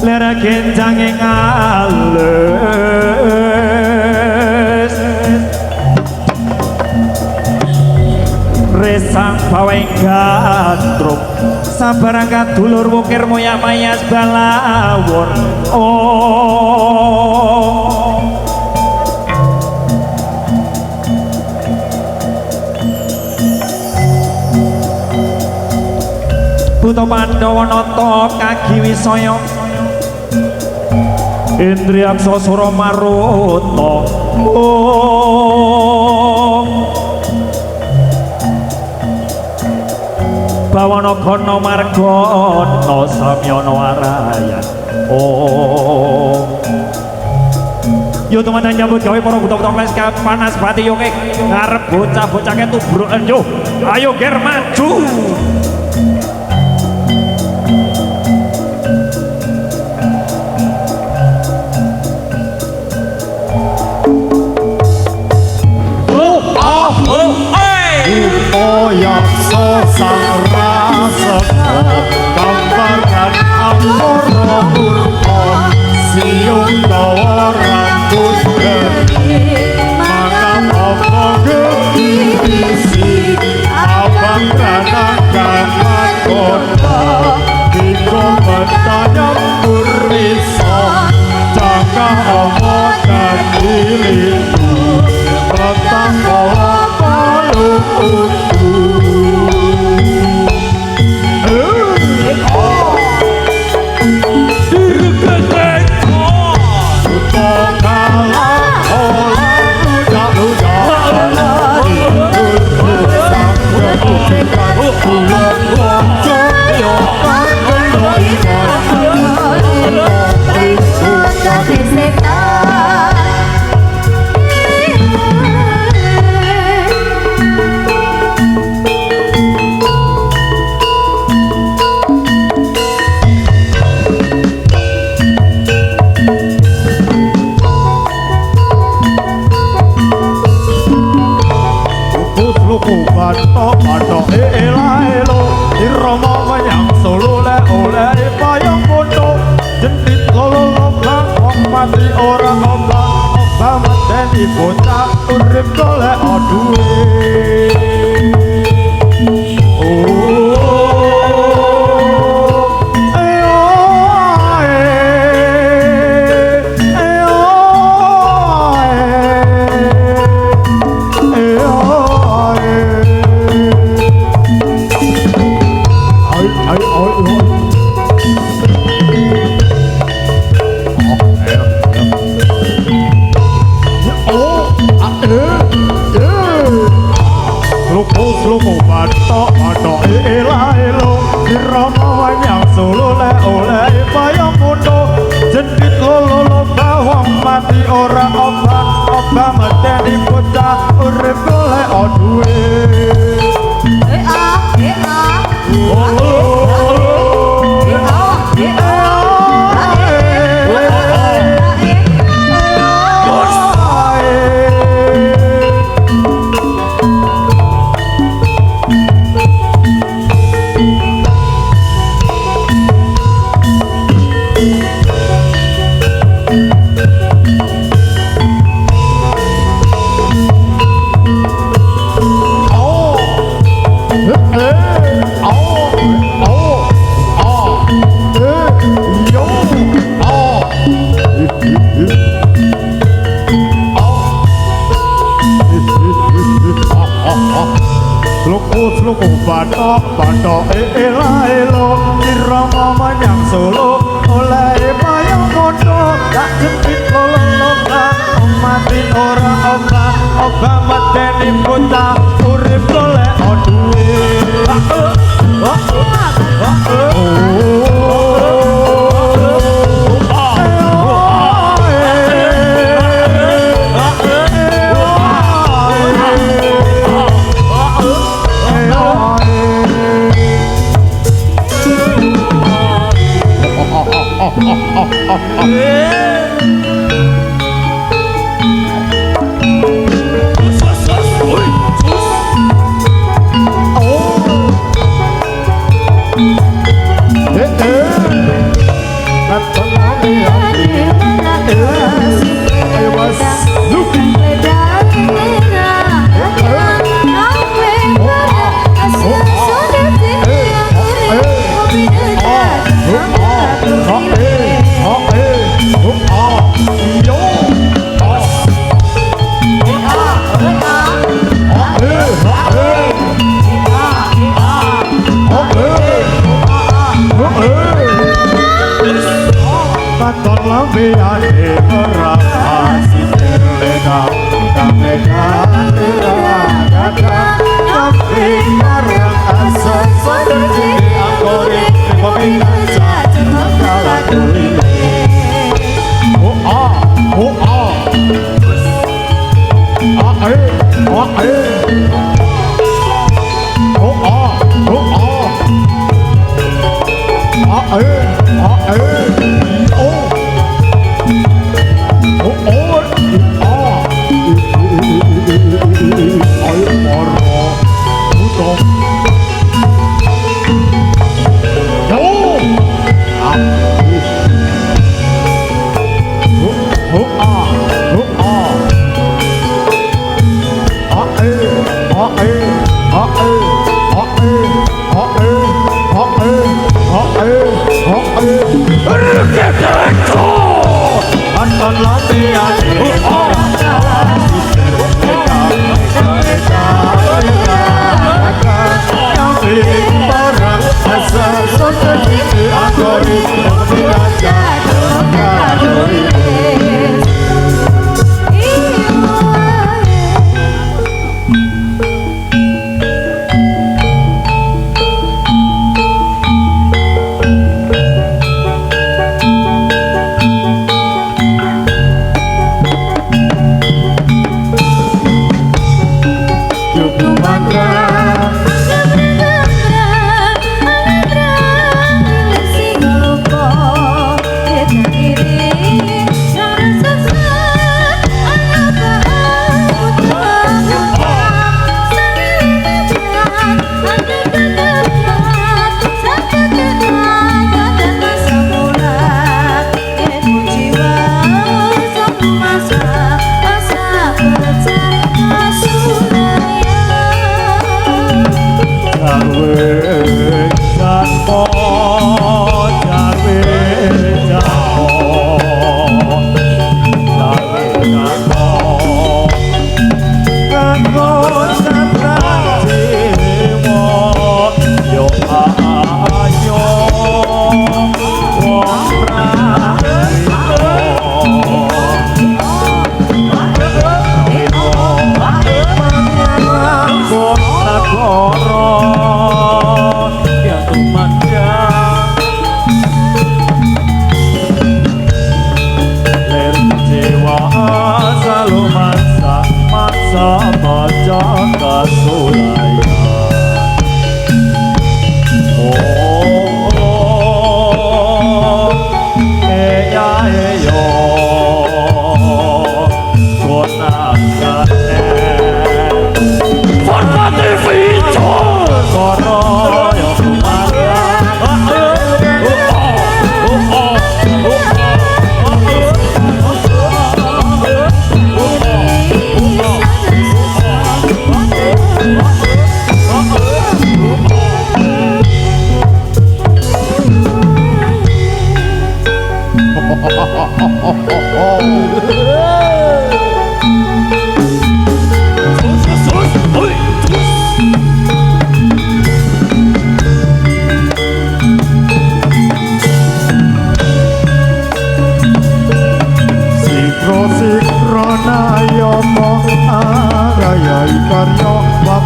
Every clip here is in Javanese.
lera genjange ngalus resang baweng gandrung sabarang kadulur wukir moya mayas balawur Buta Pandhawa nata kagi wisaya Indriyaksa Sura Maruta Bawana Gana Margana Samyana Warayan Yo teman-teman nyambut gawe para buta-buta les panas bati yo ngarep bocah-bocah ketubrukan yo ayo ger maju Yaksa sang rasa gambaran amara urpon siung dawa rambut geni mangan apa gedisi abang ranang gaman kota diko bertanya purisa jaga apa dan diriku petang apa luput bocah urip golek duwe Bathok ela-elo irama manyang Solo oleh payung mondo tak jepit lolong-lolong mati ora obah medeni bocah urip golek duwe That's Ambiane merasi terlena Kameka teragata Tapi marang asa Sodri akore Peminasa Kala kulile Oh ah Ae Oh ah Ae Oh Ayo moro Utong Yo Anton latihan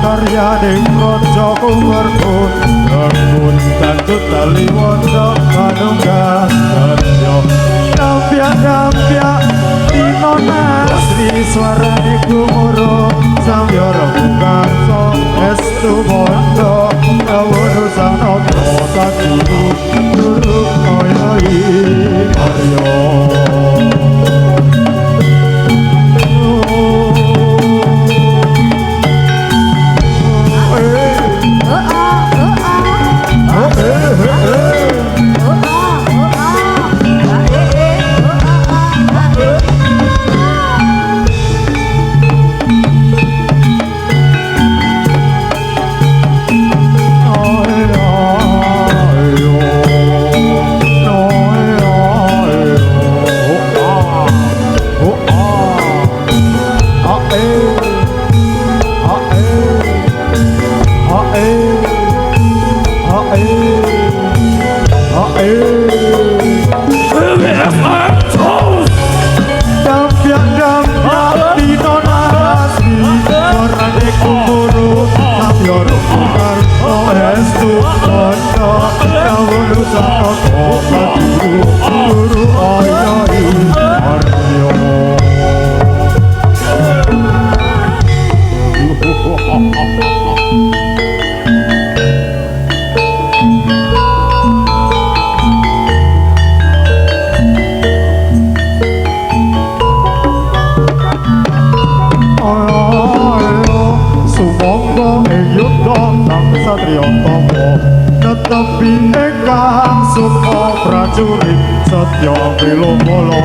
Karyaning raja kuwerkun Rembun tanjut tali wanda manunggas kerja Nampyak-nampyak dino nasri suarane gumuro Samyara bukanso estu bondo Kawono sanoto sakuru Turuk koyoi karyo prajurit setya bela bala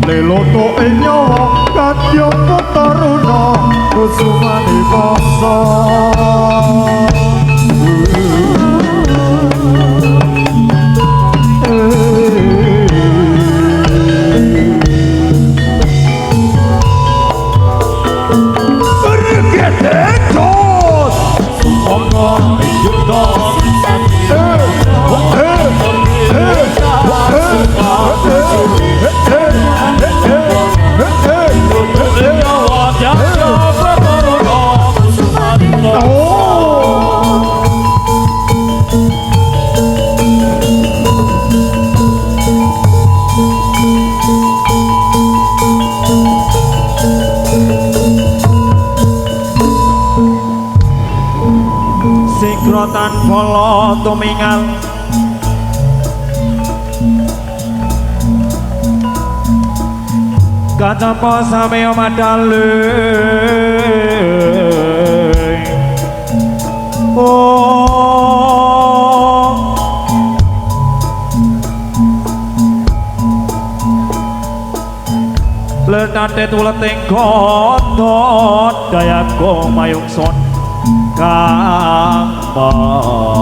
leloto ing nyawa kadya taruna kusumane bangsa Sikrotan bala tumingal Kacapa samya madale Oh Letate tuleting godhot dayaku mayungsun kang mon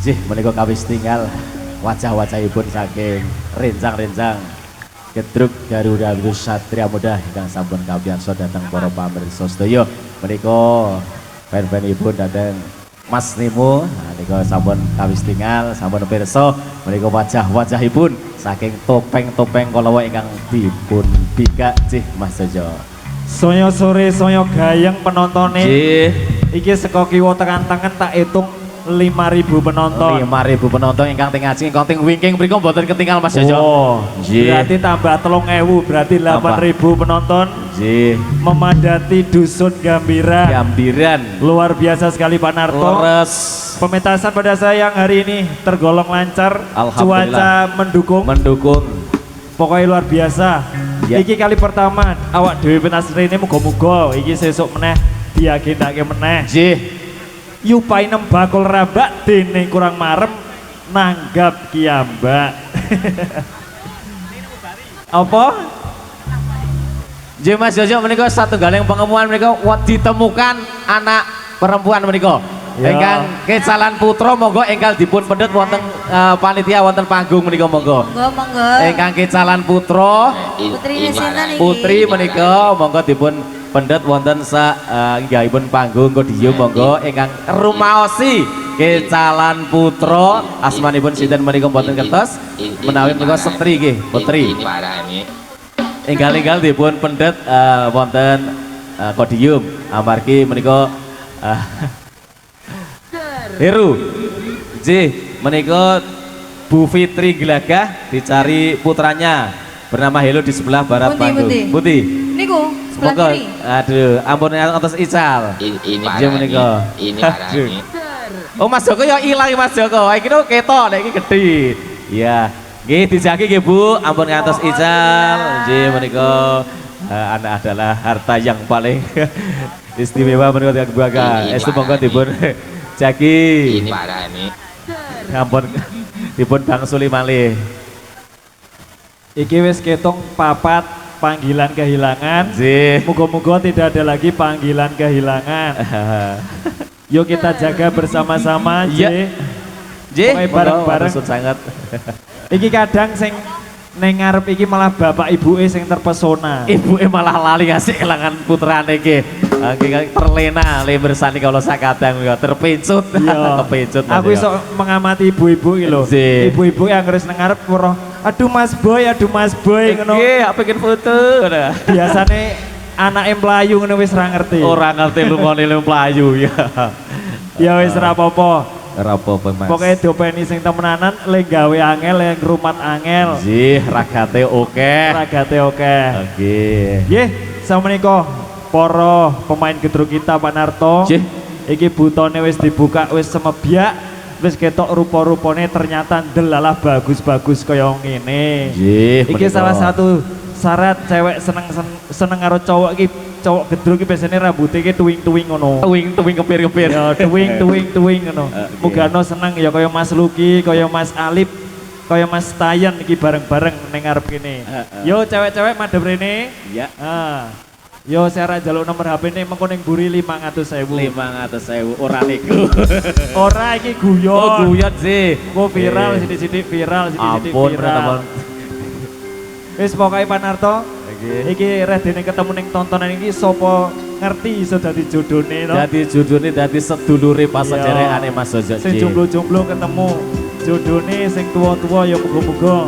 Jih menika kawis tinggal wajah-wajahipun saking rencang-rencang Gedruk Garuda Wirus Satria Muda ingkang sampun kabiyansa dhateng para pamirsa sedaya menika fan-fanipun dhateng Mas Nimo menika sampun kawis tinggal sampun pirsa menika wajah-wajahipun saking topeng-topeng kalawa ingkang dipun bikak Jih Mas Jojo. Saya sore saya gayeng penontone. Jih iki saka kiwa tekan tengen tak hitung 5.000 penonton. 5.000 penonton ingkang teng ngajeng ingkang teng wingking mriku mboten ketinggal Mas Jojo. Oh, Nggih. berarti tambah 3.000 berarti 8.000 penonton. Nggih. Memadati dusun Gambiran. Gambiran. Luar biasa sekali Pak Narto. Leres. Pementasan pada saya yang hari ini tergolong lancar. Alhamdulillah. Cuaca mendukung. Mendukung. Pokoknya luar biasa. Ya. Iki kali pertama awak dhewe pentas rene muga-muga iki sesuk meneh diagendake meneh. Nggih. Yupai nembakul rabak dene kurang marem nanggap kiambak. Apa? Nggih Mas Jojo menika satunggaling pengemuan menika ditemukan anak perempuan menika. Ya. Ingkang kecalan putra monggo enggal dipun pendet wonten panitia wonten panggung menika monggo. Monggo. Ingkang kecalan putra Putri sinten iki? putri menika monggo dipun pendet wonten inggahipun panggung Kodium monggo ingkang rumaosi kecalan putra asmanipun sinten menika mboten kertos menawi menika setri nggih putri. Enggal-enggal dipun pendet wonten Kodium amargi menika Heru, menika Bu Fitri Gelagah dicari putranya bernama Helo di sebelah barat panggung. Putih. Niku sebelah Monggo, kiri. aduh, ampun atas ical. Ini menika. ini Aduh. Oh Mas Joko ya ilang Mas Joko. Iki lho ketok nek iki gedhe. Iya. Nggih dijagi nggih Bu, ampun atas ical. Nggih menika anak adalah harta yang paling istimewa menika tiyang bangga. Estu monggo dipun jagi. ini parah ini. Ampun dipun bangsuli malih. Iki wis ketung papat panggilan kehilangan. Nggih. Moga-moga tidak ada lagi panggilan kehilangan. Yuk kita jaga bersama-sama. Iya. J. Pokoknya bareng-bareng. Maksud sangat. Iki kadang sing neng ngarep iki malah bapak ibu sing terpesona. Ibu malah lali ngasih kelangan putrane iki. Terlena bersani kalau sakadang ya terpincut. Iya. Kepincut. Aku iso mengamati ibu-ibu iki lho. Nggih. Ibu-ibu yang harus neng ngarep weruh, aduh Mas Boy ngono. Nggih, apa bikin foto. Biasane anake mlayu ngono wis ra ngerti. Ora ngerti lungone lu mlayu ya. Ya wis ra apa-apa. Ora apa-apa Mas. Pokoknya dopeni sing temenanan le gawe angel, le ngrumat angel. Nggih, ragate oke. Ragate oke. Nggih. Nggih, sameneika para pemain gedrung kita Pak Narto. Nggih. Iki butone wis dibuka, wis semebyak, wis ketok rupa-rupane ternyata ndelalah bagus-bagus kaya ngene. Nggih. Iki salah satu syarat cewek seneng karo cowok iki, cowok gedrung iki biasanya rambutnya iki tuwing-tuwing ngono. Tuwing kepir-kepir. Ya tuwing ngono. Mugano seneng ya kaya Mas Luki, kaya Mas Alip, kaya Mas Tayan iki bareng-bareng ning ngarep kene. Yo cewek-cewek madhep rene. Iya. Yo saya ra njaluk nomor HP ne mengko ning mburi 500.000. 500.000 ora niku. Ora iki guyon. Oh guyot sih. Kok viral sithik-sithik viral, sithik-sithik Ampun viral. teman. Wis pokoke Pak Narto. Iki redene ketemu ning tontonan iki sapa ngerti iso dadi jodone to. Dadi judulnya dadi sedulure pas Iya. sederekane Mas Jojo. Sing jomblo-jomblo ketemu jodone sing tuwa-tuwa ya muga-muga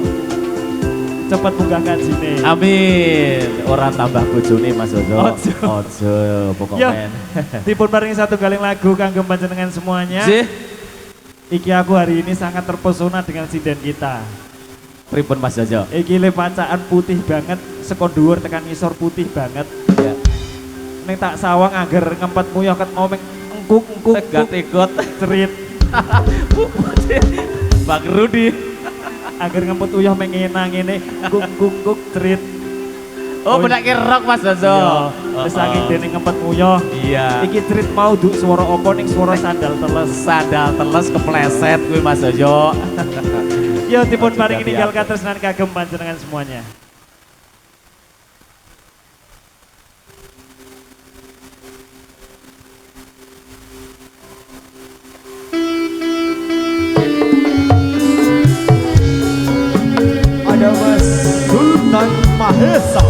cepet munggah kajine. Amin. Ora tambah bojone Mas Jojo. Ojo. Ojo Ya, pokoknya. dipun paringi satu galing lagu kanggo panjenengan semuanya. Sih, Iki aku hari ini sangat terpesona dengan sinden kita. pripun Mas Jojo? Iki le pacaan putih banget, seko dhuwur tekan ngisor putih banget. Ya. Ning tak sawang angger ngempet muyah ket mau engkuk Tegot-tegot. cerit. Bang Rudi. Angger ngempet uyah mengena ngene engkuk cerit. Oh, benak rock Mas Jojo. Wis saking dene ngempet muyah. Iya. Iki cerit mau duk swara apa ning swara sandal teles. Sandal teles kepleset kuwi Mas Jojo. Yo dipun paringi Hati-hati. ninggal katresnan kagem panjenengan semuanya. Ada Mas Sultan Mahesa.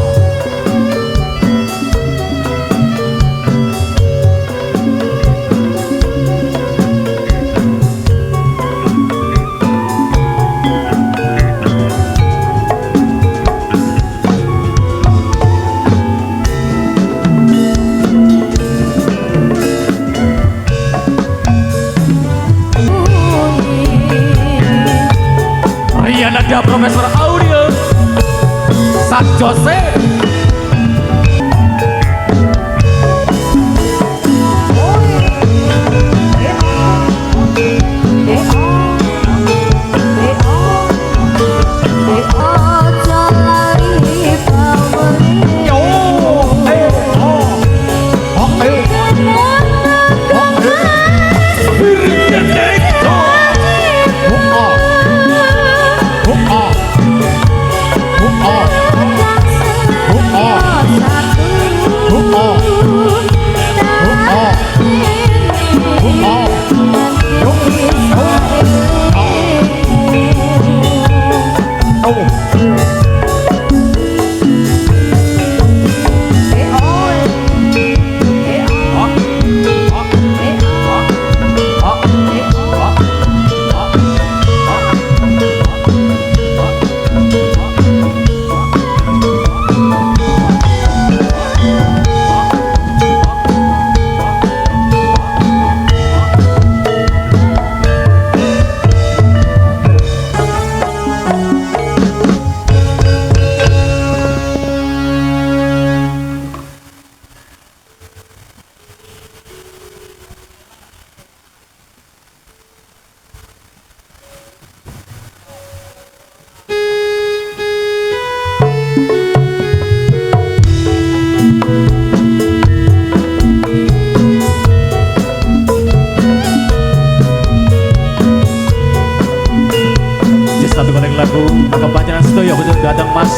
Rian ada Profesor Audio San Jose.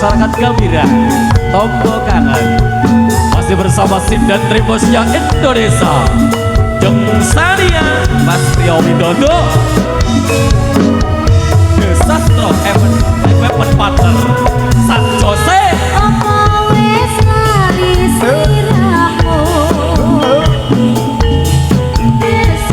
masyarakat Gambira, Tombo Kangen. Masih bersama Sindan Trimosya Indonesia, Jeng Sania, Mas Rio Widodo, The Sastro Equipment Partner, San Jose. Apa wis lali sliramu? Wis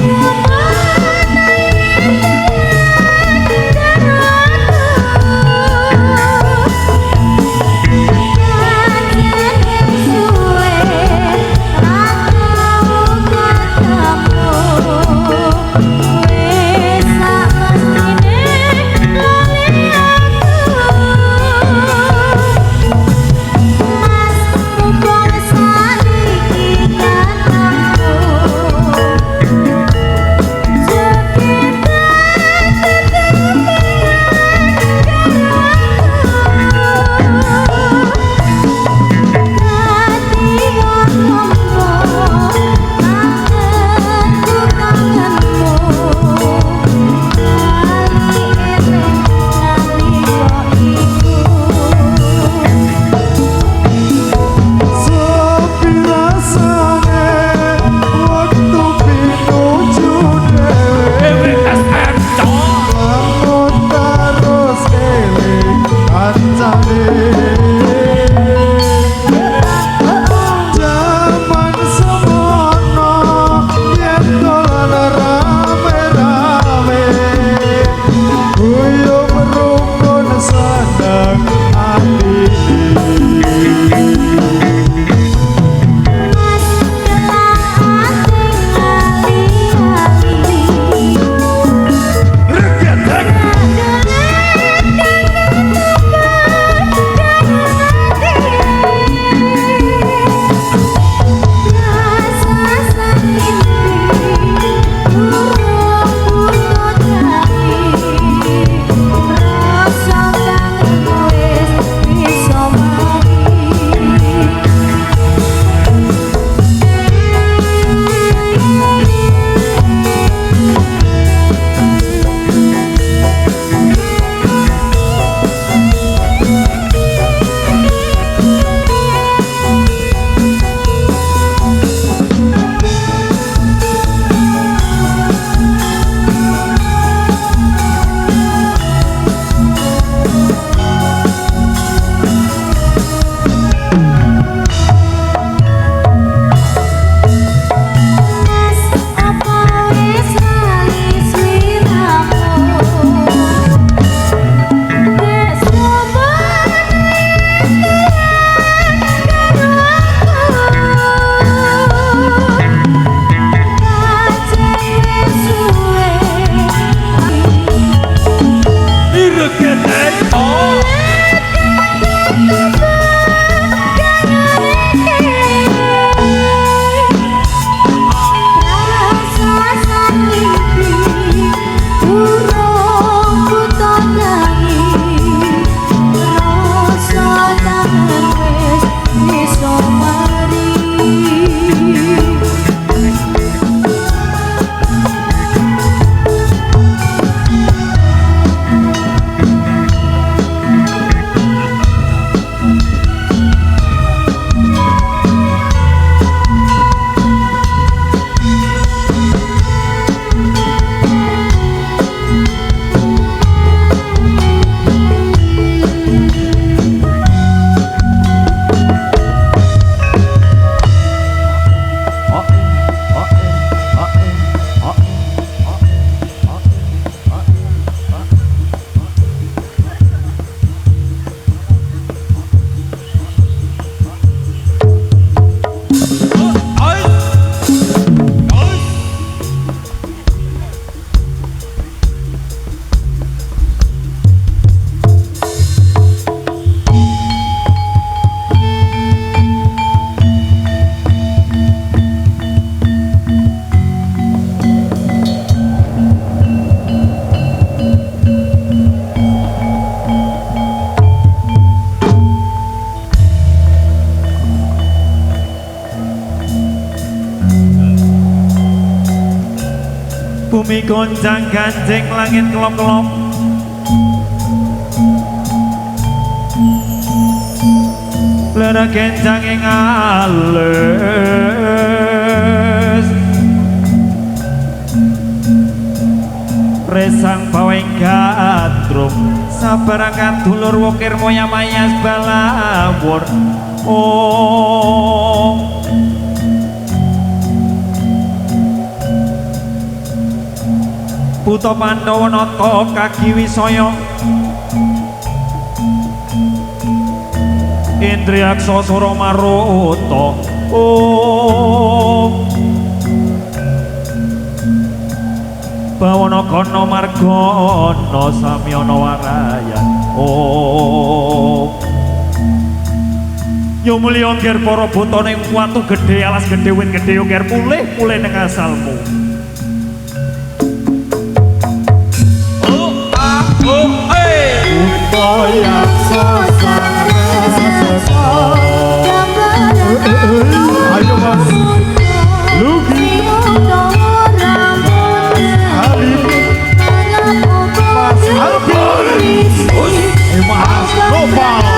bumi goncang ganjeng langit kelop-kelop lera kenjang ing alus resang baweng gandrum sabarakan dulur wukir moya mayas balawur Buta Pandhawa nata kaki wisaya Indriyaksa Sura Maruta Bawana Gana Margana Samyana Warayan Yo mulya ngger para buta ning watu gedhe alas gedhe wit gedhe yo ngger mulih ning asalmu Ayo Mas Lugi Halif Mas Alvin Mas Gopal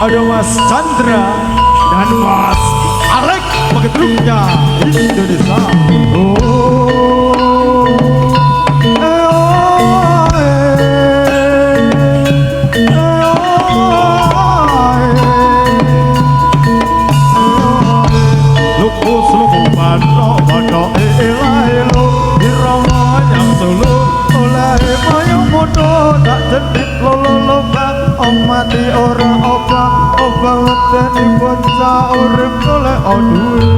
Ada Mas Chandra dan Mas Alek Pegedruknya Indonesia. Mati ora obang ngedeni bocah urip golek duwe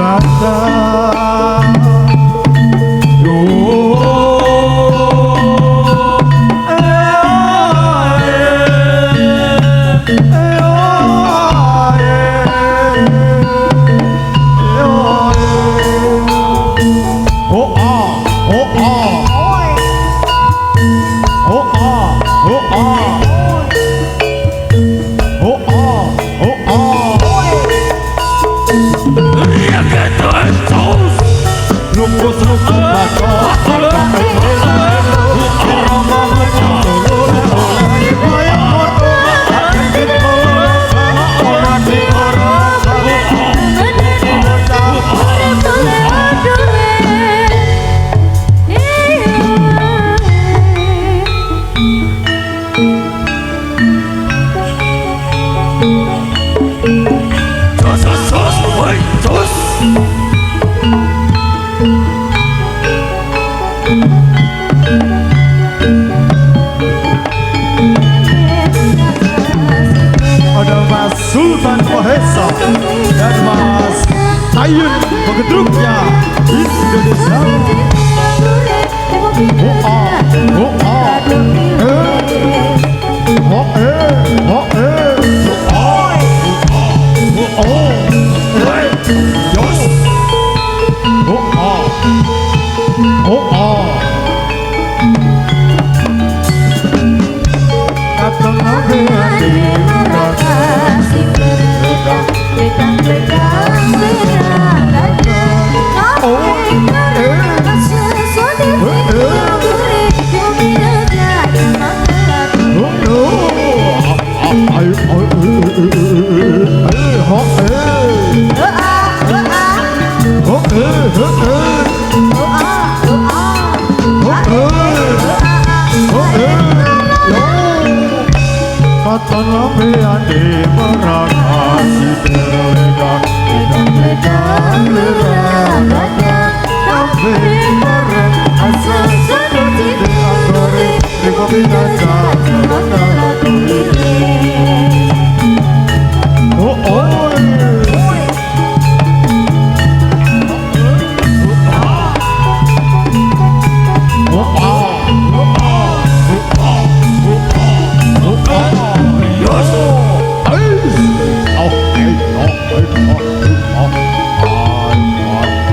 Kalibata. Ada Mas Sultan Mahesa dan Mas Ayun Pegedruknya Indonesia.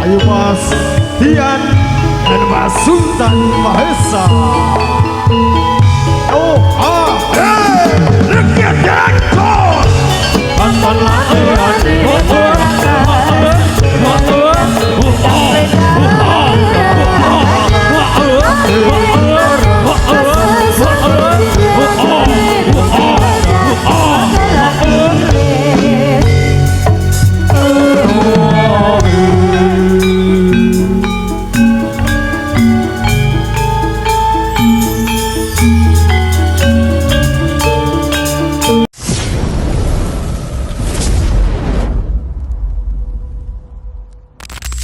Ayo Mas Dian dan Mas Sultan Mahesa. Oh,